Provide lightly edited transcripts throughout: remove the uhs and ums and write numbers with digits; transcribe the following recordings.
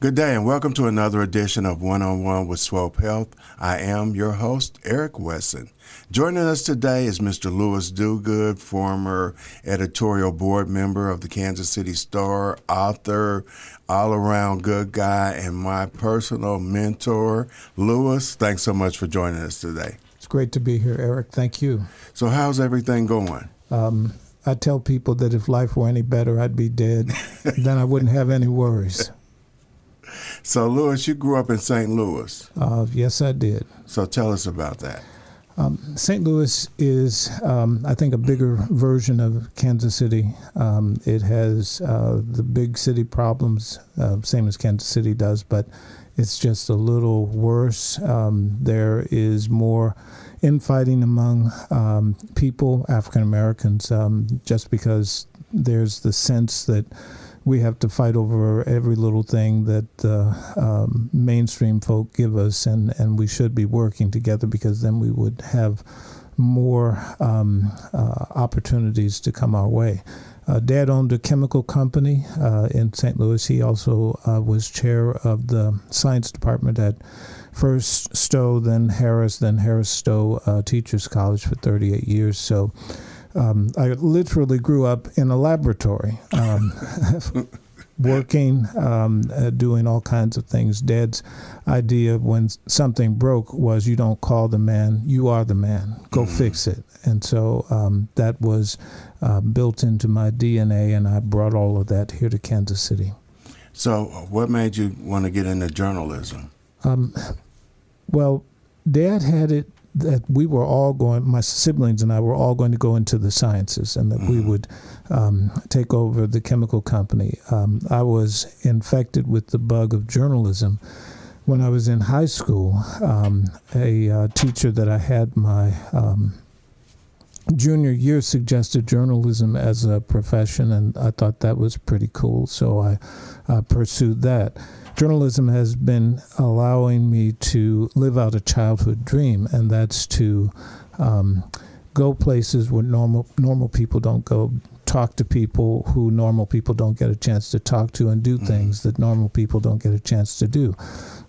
Good day and welcome to another edition of One-on-One with Swope Health. I am your host, Eric Wesson. Joining us today is Mr. Lewis Diuguid, former editorial board member of the Kansas City Star, author, all-around good guy, and my personal mentor. Lewis, thanks so much for joining us today. It's great to be here, Eric. Thank you. So how's everything going? I tell people that if life were any better, I'd be dead. Then I wouldn't have any worries. So, Lewis, you grew up in St. Louis. Yes, I did. So tell us about that. St. Louis is, I think, a bigger version of Kansas City. It has the big city problems, same as Kansas City does, but it's just a little worse. There is more infighting among people, African Americans, just because there's the sense that we have to fight over every little thing that mainstream folk give us, and we should be working together because then we would have more opportunities to come our way. Dad owned a chemical company in St. Louis. He also was chair of the science department at first Stowe, then Harris Stowe Teachers College for 38 years. So I literally grew up in a laboratory, working, doing all kinds of things. Dad's idea when something broke was you don't call the man, you are the man. Go fix it. And so that was built into my DNA, and I brought all of that here to Kansas City. So what made you want to get into journalism? Well, Dad had it that we were all going, my siblings and I were all going to go into the sciences, and that we would take over the chemical company. I was infected with the bug of journalism. When I was in high school, a teacher that I had my junior year suggested journalism as a profession, and I thought that was pretty cool, so I pursued that. Journalism has been allowing me to live out a childhood dream, and that's to go places where normal people don't go, talk to people who normal people don't get a chance to talk to, and do things that normal people don't get a chance to do.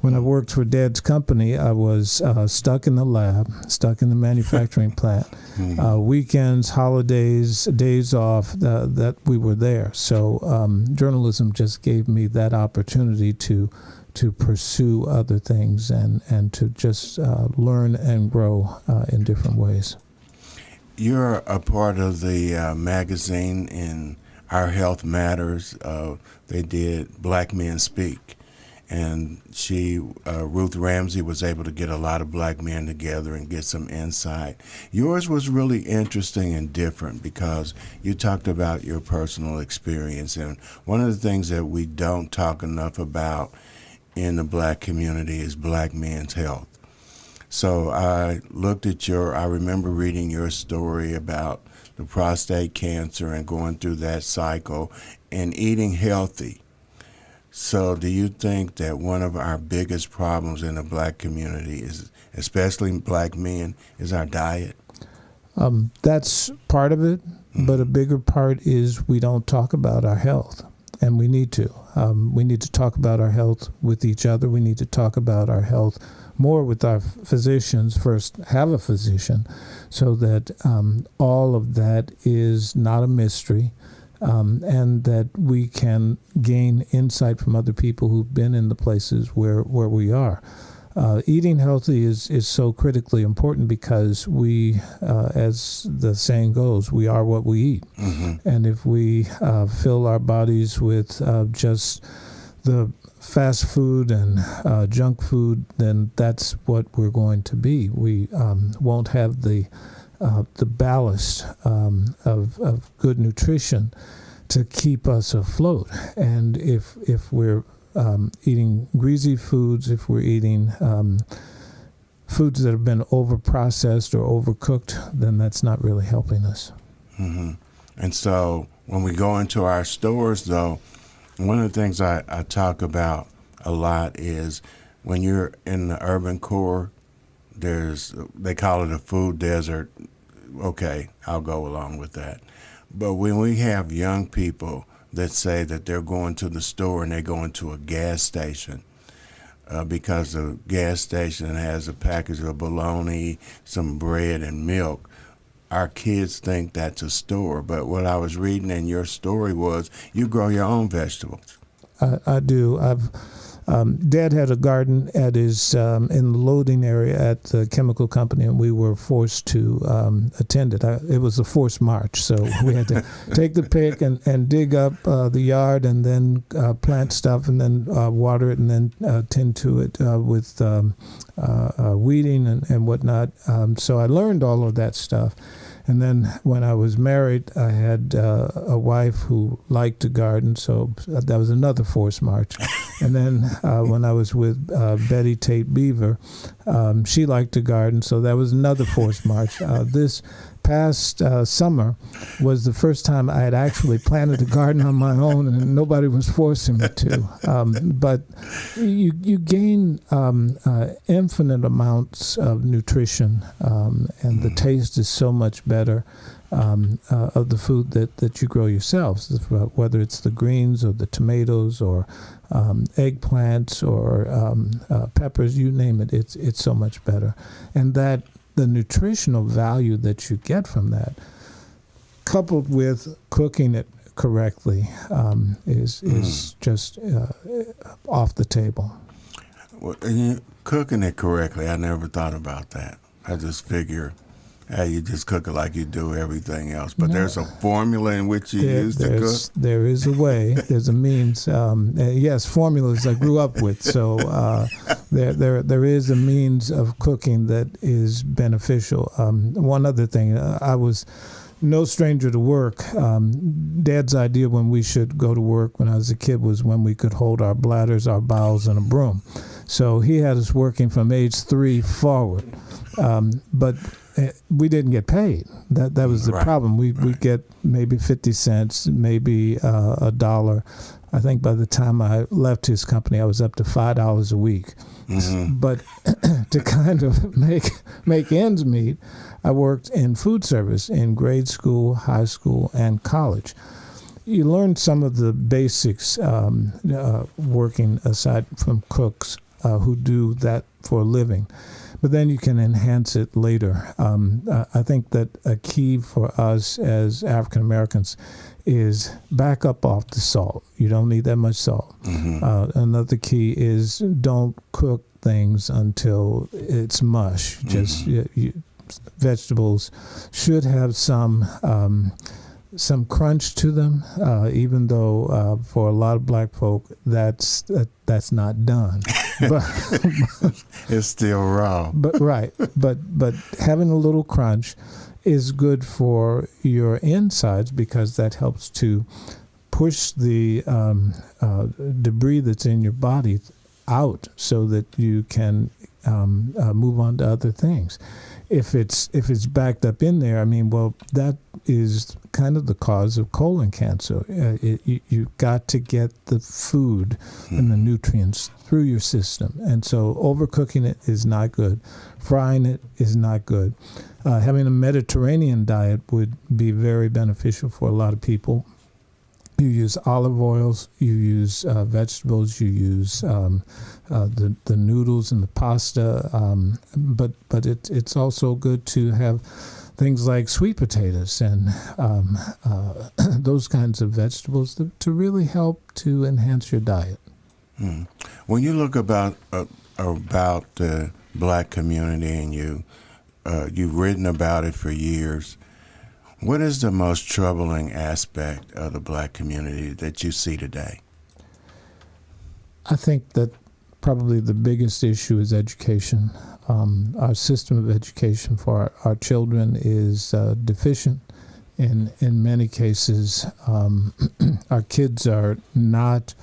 When I worked for Dad's company, I was stuck in the lab, stuck in the manufacturing plant. Weekends, holidays, days off, that we were there. So journalism just gave me that opportunity to pursue other things and to just learn and grow in different ways. You're a part of the magazine in Our Health Matters. They did Black Men Speak. And Ruth Ramsey, was able to get a lot of black men together and get some insight. Yours was really interesting and different because you talked about your personal experience. And one of the things that we don't talk enough about in the black community is black men's health. So I remember reading your story about the prostate cancer and going through that cycle and eating healthy. So do you think that one of our biggest problems in the black community is, especially black men, is our diet? That's part of it, but a bigger part is we don't talk about our health, and we need to. We need to talk about our health with each other. We need to talk about our health more with our physicians. First, have a physician so that all of that is not a mystery. And that we can gain insight from other people who've been in the places where we are. Eating healthy is so critically important because we, as the saying goes, we are what we eat. And if we fill our bodies with just the fast food and junk food, then that's what we're going to be. We won't have the ballast of good nutrition to keep us afloat. And if we're eating greasy foods, if we're eating foods that have been over-processed or overcooked, then that's not really helping us. And so when we go into our stores, though, one of the things I talk about a lot is when you're in the urban core, they call it a food desert. Okay, I'll go along with that. But when we have young people that say that they're going to the store and they're going to a gas station because the gas station has a package of bologna, some bread, and milk. Our kids think that's a store, but what I was reading in your story was you grow your own vegetables. I do. Dad had a garden at his in the loading area at the chemical company, and we were forced to attend it. It was a forced march, so we had to take the pick and dig up the yard, and then plant stuff, and then water it, and then tend to it with weeding and whatnot. So I learned all of that stuff. And then when I was married, I had a wife who liked to garden, so that was another forced march. And then when I was with Betty Tate Beaver, she liked to garden, so that was another forced march. This past summer was the first time I had actually planted a garden on my own, and nobody was forcing me to. But you gain infinite amounts of nutrition, and the taste is so much better of the food that you grow yourselves, whether it's the greens or the tomatoes or eggplants or peppers, you name it. It's so much better, and that the nutritional value that you get from that, coupled with cooking it correctly, is just off the table. Well, and cooking it correctly, I never thought about that. I just figure, hey, you just cook it like you do everything else. But there's a formula in which you use to cook? There is a way. There's a means. Yes, formulas I grew up with. So there is a means of cooking that is beneficial. One other thing, I was no stranger to work. Dad's idea when we should go to work when I was a kid was when we could hold our bladders, our bowels, and a broom. So he had us working from age 3 forward. But we didn't get paid. That was the problem. We'd get maybe 50 cents, maybe $1. I think by the time I left his company, I was up to $5 a week. Mm-hmm. But to kind of make ends meet, I worked in food service in grade school, high school, and college. You learn some of the basics working aside from cooks who do that for a living. But then you can enhance it later. I think that a key for us as African Americans is back up off the salt. You don't need that much salt. Mm-hmm. Another key is don't cook things until it's mush. Mm-hmm. Just vegetables should have some crunch to them, even though for a lot of black folk that's not done. But it's still raw. But having a little crunch is good for your insides because that helps to push the debris that's in your body out so that you can move on to other things. If it's backed up in there, that is kind of the cause of colon cancer. You've got to get the food and the nutrients through your system. And so overcooking it is not good. Frying it is not good. Having a Mediterranean diet would be very beneficial for a lot of people. You use olive oils, you use vegetables, you use the noodles and the pasta, but it's also good to have things like sweet potatoes and those kinds of vegetables to really help to enhance your diet. When you look about the black community and you've written about it for years, what is the most troubling aspect of the black community that you see today? I think that probably the biggest issue is education. Our system of education for our children is deficient. In many cases, our kids are not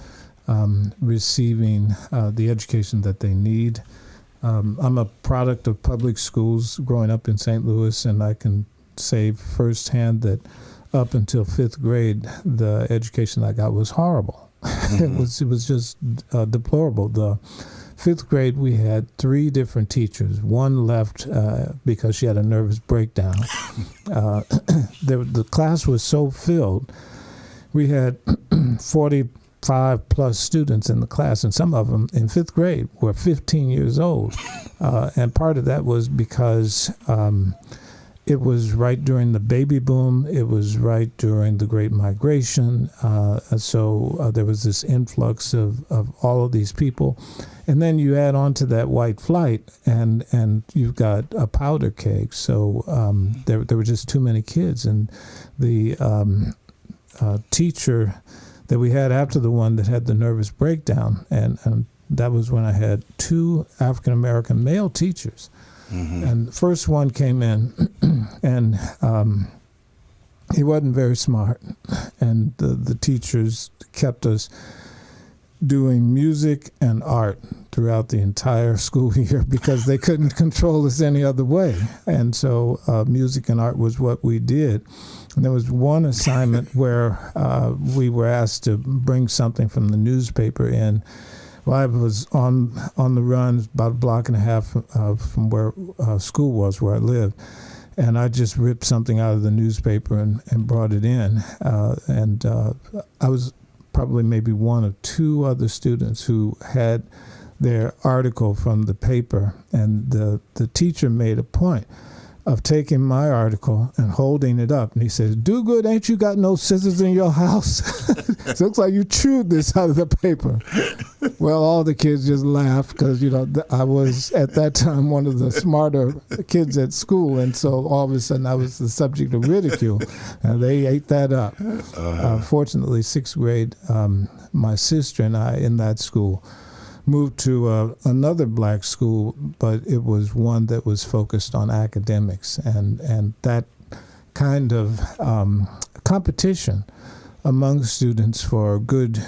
receiving the education that they need. I'm a product of public schools growing up in St. Louis, and I can say firsthand that up until 5th grade, the education I got was horrible. Mm-hmm. It was just deplorable. The 5th grade, we had 3 different teachers. One left because she had a nervous breakdown. The class was so filled. We had 45 plus students in the class, and some of them in fifth grade were 15 years old. And part of that was because it was right during the baby boom. It was right during the Great Migration. So there was this influx of all of these people. And then you add on to that white flight, and you've got a powder keg. So there were just too many kids. And the teacher that we had after the one that had the nervous breakdown, and that was when I had 2 African-American male teachers. Mm-hmm. And the first one came in, and he wasn't very smart. And the teachers kept us doing music and art throughout the entire school year because they couldn't control us any other way. And so music and art was what we did. And there was one assignment where we were asked to bring something from the newspaper in. Well, I was on the run about a block and a half from where school was, where I lived. And I just ripped something out of the newspaper and brought it in. And I was probably maybe one of 2 other students who had their article from the paper. And the teacher made a point of taking my article and holding it up. And he says, "Diuguid, ain't you got no scissors in your house? It looks like you chewed this out of the paper." Well, all the kids just laughed because, I was at that time one of the smarter kids at school. And so all of a sudden I was the subject of ridicule. And they ate that up. Fortunately, 6th grade, my sister and I in that school moved to another black school, but it was one that was focused on academics, and that kind of competition among students for good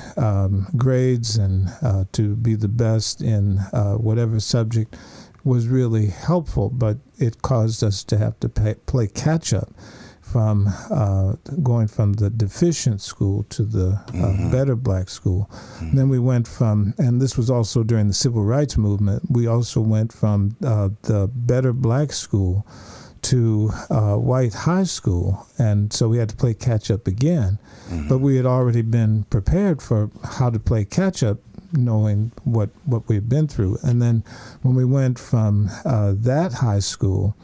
grades and to be the best in whatever subject was really helpful, but it caused us to have to play catch-up from going from the deficient school to the better black school. Mm-hmm. Then we went from, and this was also during the civil rights movement, we also went from the better black school to white high school. And so we had to play catch up again. Mm-hmm. But we had already been prepared for how to play catch up, knowing what we had been through. And then when we went from that high school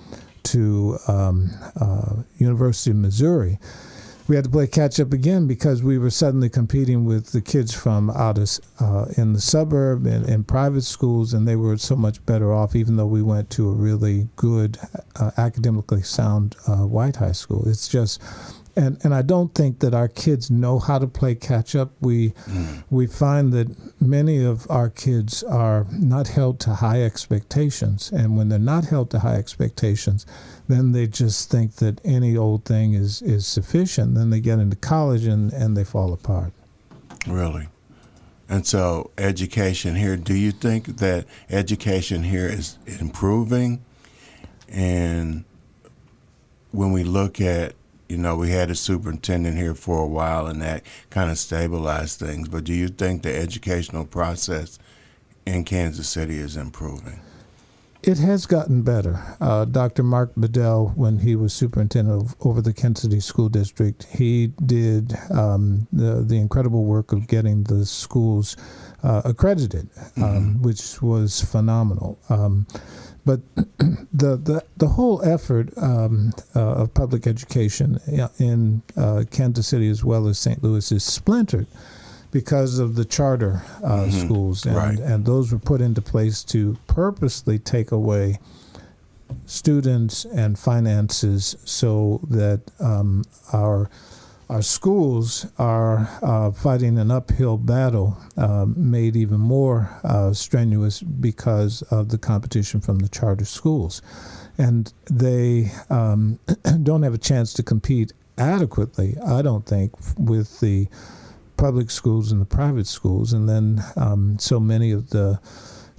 to University of Missouri, we had to play catch up again because we were suddenly competing with the kids from out in the suburb and in private schools, and they were so much better off, even though we went to a really good, academically sound white high school. It's just, and I don't think that our kids know how to play catch up. We find that many of our kids are not held to high expectations, and when they're not held to high expectations, then they just think that any old thing is sufficient. Then they get into college and they fall apart. Really? And so education here, do you think that education here is improving? And when we look at, we had a superintendent here for a while and that kind of stabilized things, but do you think the educational process in Kansas City is improving? It has gotten better. Dr. Mark Bedell, when he was superintendent over the Kansas City School District, he did the incredible work of getting the schools accredited, which was phenomenal. But the whole effort of public education in Kansas City as well as St. Louis is splintered because of the charter schools, and those were put into place to purposely take away students and finances so that our schools are fighting an uphill battle made even more strenuous because of the competition from the charter schools. And they don't have a chance to compete adequately, I don't think, with the public schools and the private schools. And then so many of the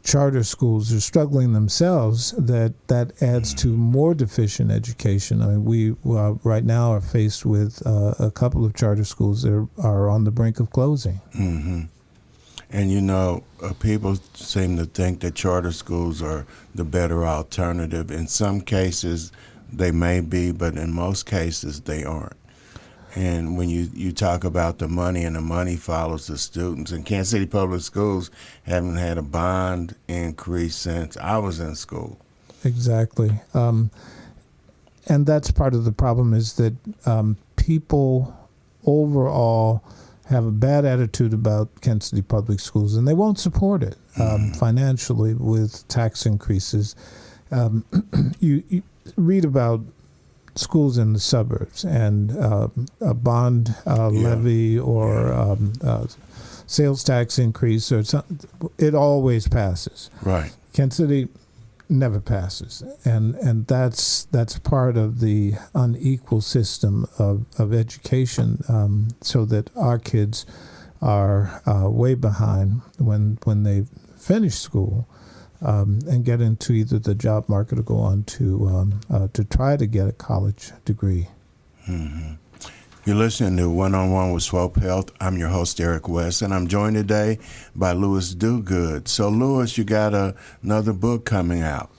charter schools are struggling themselves that adds to more deficient education. I mean, we right now are faced with a couple of charter schools that are on the brink of closing. Mm-hmm. And people seem to think that charter schools are the better alternative. In some cases they may be, but in most cases they aren't. And when you talk about the money, and the money follows the students, and Kansas City Public Schools haven't had a bond increase since I was in school. Exactly. And that's part of the problem, is that people overall have a bad attitude about Kansas City Public Schools, and they won't support it financially with tax increases. You read about schools in the suburbs, and a bond levy or sales tax increase or something, it always passes. Right. Kansas City never passes, and that's part of the unequal system of education, so that our kids are way behind when they finish school and get into either the job market or go on to try to get a college degree. Mm-hmm. You're listening to One-on-One with Swope Health. I'm your host, Eric Wesson. I'm joined today by Lewis Diuguid. So, Lewis, you got another book coming out.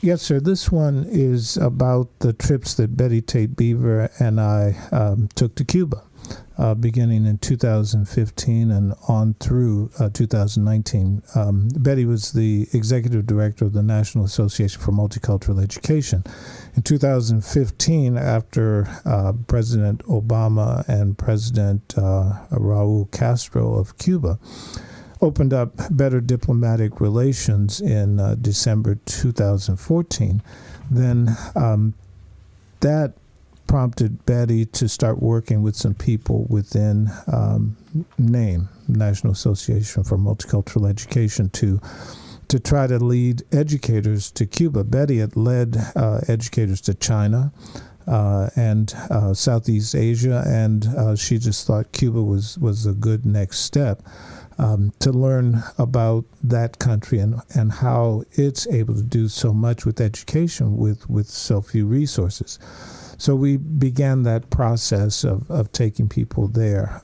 Yes, sir. This one is about the trips that Betty Tate Beaver and I took to Cuba, beginning in 2015 and on through 2019. Betty was the executive director of the National Association for Multicultural Education. In 2015, after President Obama and President Raul Castro of Cuba opened up better diplomatic relations in December 2014, then that prompted Betty to start working with some people within NAME, National Association for Multicultural Education, to try to lead educators to Cuba. Betty had led educators to China and Southeast Asia, and she just thought Cuba was a good next step to learn about that country and how it's able to do so much with education with so few resources. So we began that process of taking people there.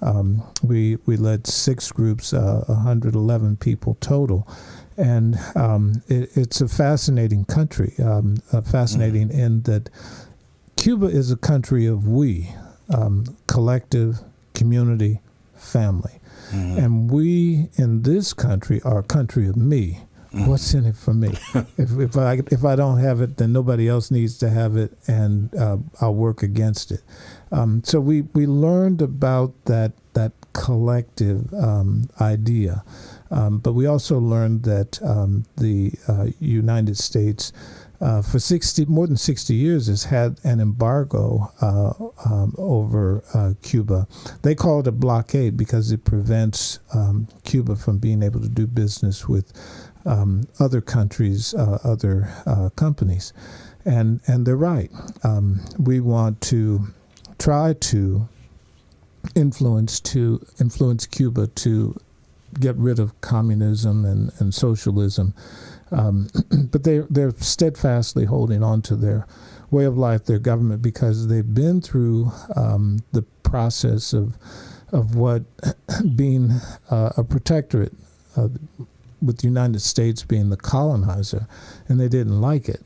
We led 6 groups, 111 people total. And it's a fascinating country, fascinating in that Cuba is a country of we, collective, community, family. Mm-hmm. And we in this country are a country of me. Mm-hmm. What's in it for me? If I don't have it, then nobody else needs to have it, and I'll work against it. So we learned about that collective idea, but we also learned that the United States for more than 60 years has had an embargo over Cuba. They call it a blockade because it prevents Cuba from being able to do business with other countries, other companies. And they're right. We want to try to influence Cuba to get rid of communism and socialism. But they're steadfastly holding on to their way of life, their government, because they've been through the process of what being a protectorate, with the United States being the colonizer, and they didn't like it.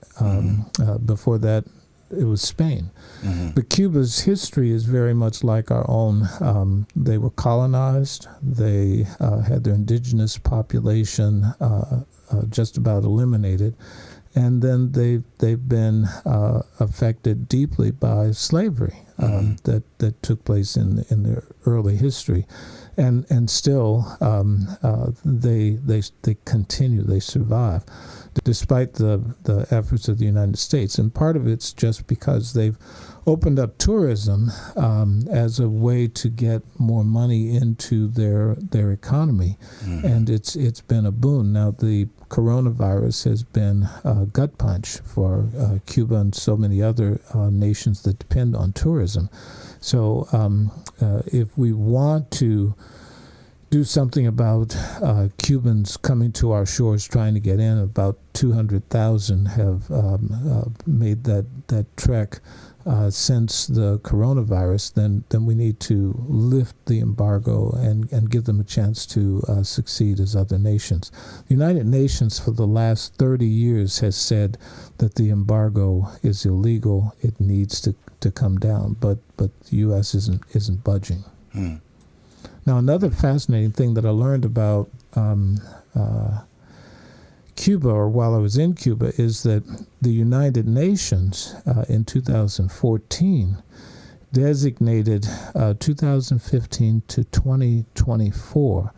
Before that, it was Spain. Mm-hmm. But Cuba's history is very much like our own. They were colonized. They had their indigenous population just about eliminated, and then they've been affected deeply by slavery that took place in their early history, and still they continue, they survive despite the efforts of the United States. And part of it's just because they've opened up tourism as a way to get more money into their economy, and it's been a boon. Now the coronavirus has been a gut punch for Cuba and so many other nations that depend on tourism. So if we want to do something about Cubans coming to our shores trying to get in, about 200,000 have made that trek since the coronavirus, then we need to lift the embargo and give them a chance to succeed as other nations. The United Nations for the last 30 years has said that the embargo is illegal. It needs to come down, but the U.S. isn't budging. Now, another fascinating thing that I learned about Cuba, or while I was in Cuba, is that the United Nations in 2014 designated 2015 to 2024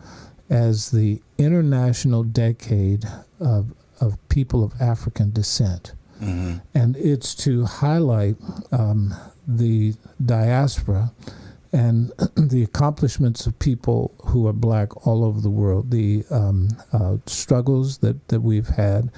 as the International Decade of People of African Descent. And it's to highlight the diaspora and the accomplishments of people who are black all over the world, the struggles that we've had,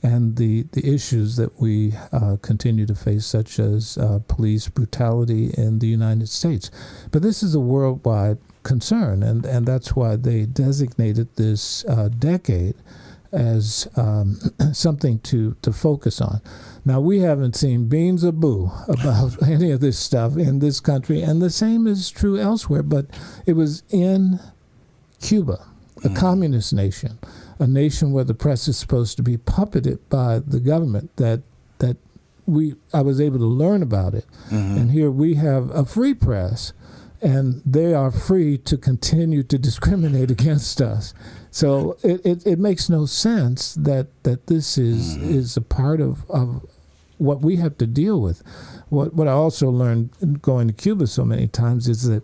and the issues that we continue to face, such as police brutality in the United States. But this is a worldwide concern, and that's why they designated this decade as something to focus on. Now, we haven't seen beans or boo about any of this stuff in this country, and the same is true elsewhere, but it was in Cuba, a communist nation, a nation where the press is supposed to be puppeted by the government, that I was able to learn about it. And here we have a free press, and they are free to continue to discriminate against us. So it makes no sense that this is a part of what we have to deal with. What I also learned going to Cuba so many times is that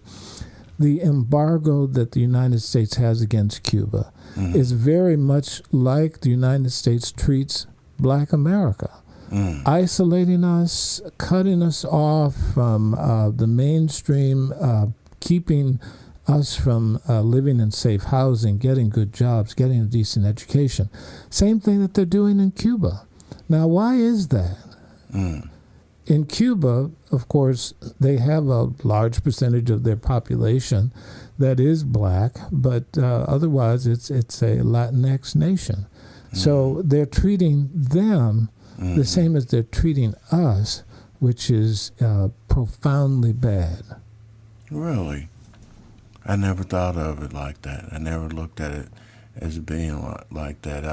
the embargo that the United States has against Cuba is very much like the United States treats Black America. Isolating us, cutting us off from the mainstream, keeping us from living in safe housing, getting good jobs, getting a decent education. Same thing that they're doing in Cuba. Now, why is that? In Cuba, of course, they have a large percentage of their population that is black, but otherwise it's a Latinx nation. So they're treating them the same as they're treating us, which is profoundly bad. Really? I never thought of it like that. I never looked at it as being like that.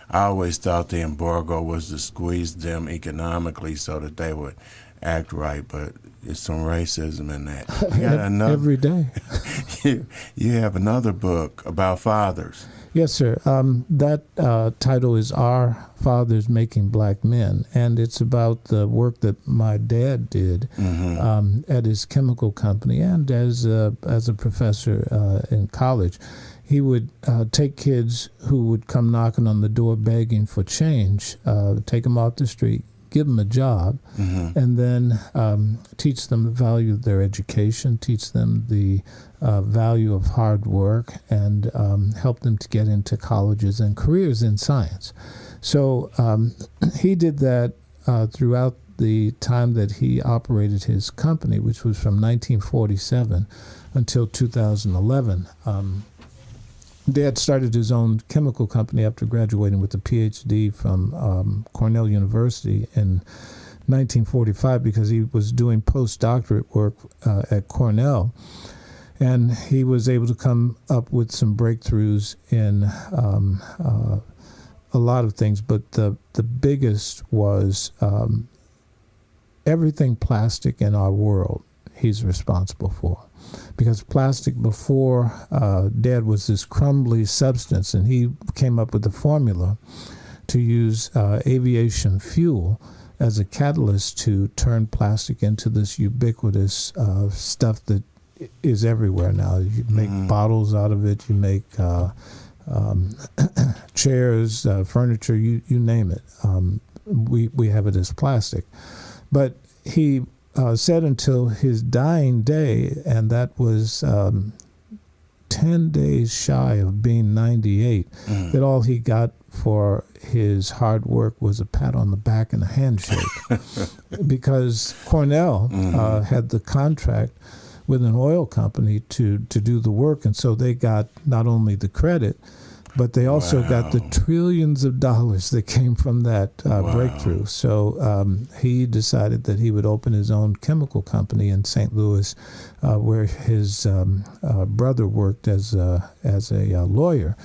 I always thought the embargo was to squeeze them economically so that they would act right, but there's some racism in that. You got every day. you have another book about fathers. Yes, sir. That title is Our Fathers Making Black Men, and it's about the work that my dad did at his chemical company and as a professor in college. He would take kids who would come knocking on the door begging for change, take them off the street, give them a job, and then teach them the value of their education, teach them the value of hard work, and help them to get into colleges and careers in science. So he did that throughout the time that he operated his company, which was from 1947 until 2011. Dad started his own chemical company after graduating with a PhD from Cornell University in 1945 because he was doing postdoctorate work at Cornell. And he was able to come up with some breakthroughs in a lot of things, but the biggest was everything plastic in our world he's responsible for. Because plastic before Dad was this crumbly substance, and he came up with a formula to use aviation fuel as a catalyst to turn plastic into this ubiquitous stuff that is everywhere now. You make bottles out of it, you make chairs, furniture, you name it. We have it as plastic. But he said until his dying day, and that was 10 days shy of being 98, that all he got for his hard work was a pat on the back and a handshake. Because Cornell had the contract with an oil company to do the work, and so they got not only the credit, But they also got the Wow. trillions of dollars that came from that Wow. breakthrough. So he decided that he would open his own chemical company in St. Louis, where his brother worked as a lawyer,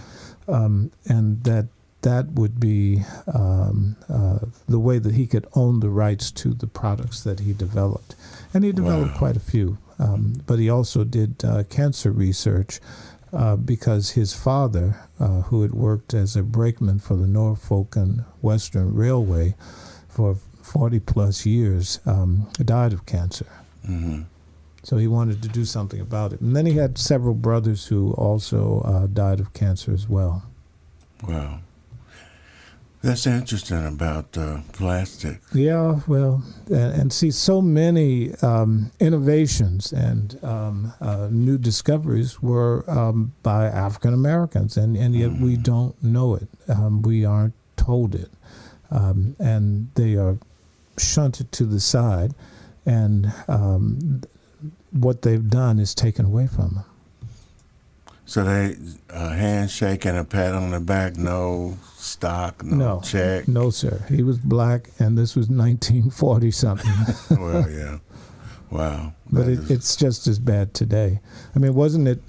and that would be the way that he could own the rights to the products that he developed. And he developed Wow. quite a few. But he also did cancer research because his father, who had worked as a brakeman for the Norfolk and Western Railway for 40 plus years, died of cancer. Mm-hmm. So he wanted to do something about it. And then he had several brothers who also died of cancer as well. Wow. That's interesting about plastic. Yeah, well, and see, so many innovations and new discoveries were by African Americans, and yet we don't know it. We aren't told it. And they are shunted to the side, and what they've done is taken away from them. So they handshake and a pat on the back, no stock, no check. No, sir. He was black, and this was 1940 something. Well, yeah. Wow. But That is- it's just as bad today. I mean, wasn't it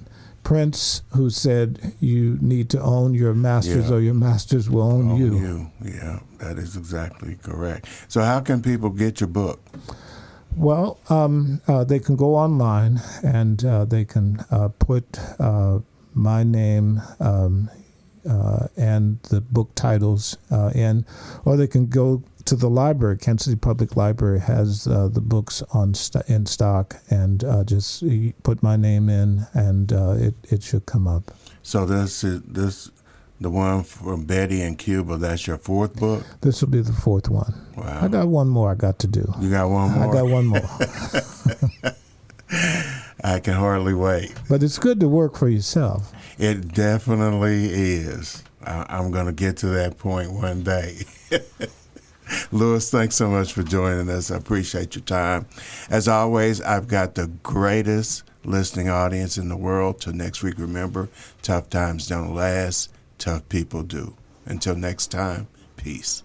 Prince who said you need to own your masters, Yeah. or your masters will own you? Yeah, that is exactly correct. So how can people get your book? Well, they can go online and they can put my name and the book titles in, or they can go to the library. Kansas City Public Library has the books in stock, and just put my name in, and it should come up. So the one from Betty in Cuba, that's your fourth book? This will be the fourth one. Wow. I got one more I got to do. You got one more? I got one more. I can hardly wait. But it's good to work for yourself. It definitely is. I'm going to get to that point one day. Lewis, thanks so much for joining us. I appreciate your time. As always, I've got the greatest listening audience in the world. Till next week, remember, tough times don't last, tough people do. Until next time, peace.